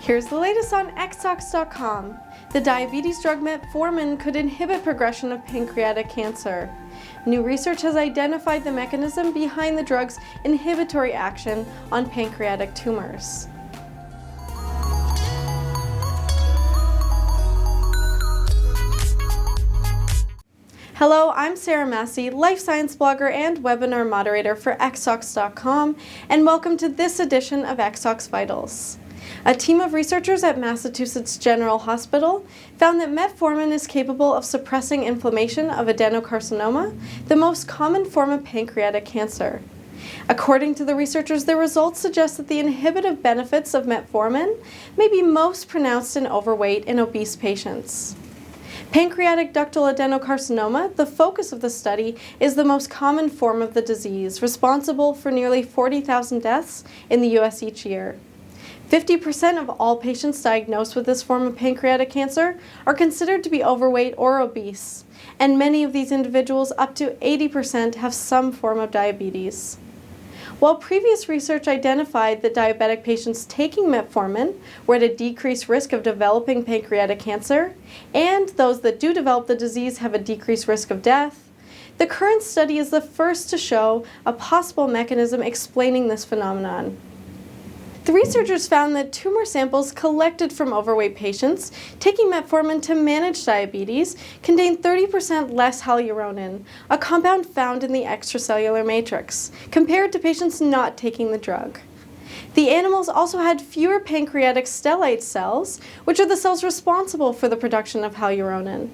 Here's the latest on Xtalks.com. The diabetes drug Metformin could inhibit progression of pancreatic cancer. New research has identified the mechanism behind the drug's inhibitory action on pancreatic tumors. Hello, I'm Sarah Massey, life science blogger and webinar moderator for Xtalks.com, and welcome to this edition of Xtalks Vitals. A team of researchers at Massachusetts General Hospital found that metformin is capable of suppressing inflammation of adenocarcinoma, the most common form of pancreatic cancer. According to the researchers, the results suggest that the inhibitive benefits of metformin may be most pronounced in overweight and obese patients. Pancreatic ductal adenocarcinoma, the focus of the study, is the most common form of the disease, responsible for nearly 40,000 deaths in the U.S. each year. 50% of all patients diagnosed with this form of pancreatic cancer are considered to be overweight or obese, and many of these individuals, up to 80%, have some form of diabetes. While previous research identified that diabetic patients taking metformin were at a decreased risk of developing pancreatic cancer, and those that do develop the disease have a decreased risk of death, the current study is the first to show a possible mechanism explaining this phenomenon. The researchers found that tumor samples collected from overweight patients taking metformin to manage diabetes contained 30% less hyaluronan, a compound found in the extracellular matrix, compared to patients not taking the drug. The animals also had fewer pancreatic stellate cells, which are the cells responsible for the production of hyaluronan.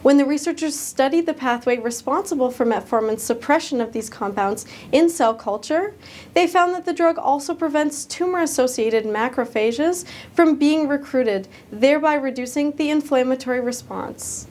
When the researchers studied the pathway responsible for metformin's suppression of these compounds in cell culture, they found that the drug also prevents tumor-associated macrophages from being recruited, thereby reducing the inflammatory response.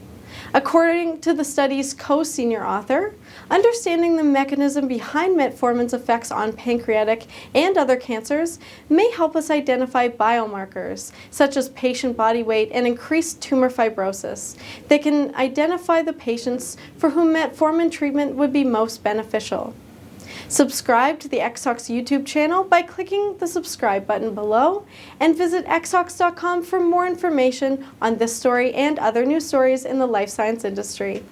According to the study's co-senior author, understanding the mechanism behind metformin's effects on pancreatic and other cancers may help us identify biomarkers, such as patient body weight and increased tumor fibrosis, that can identify the patients for whom metformin treatment would be most beneficial. Subscribe to the Xtalks YouTube channel by clicking the subscribe button below, and visit Xtalks.com for more information on this story and other news stories in the life science industry.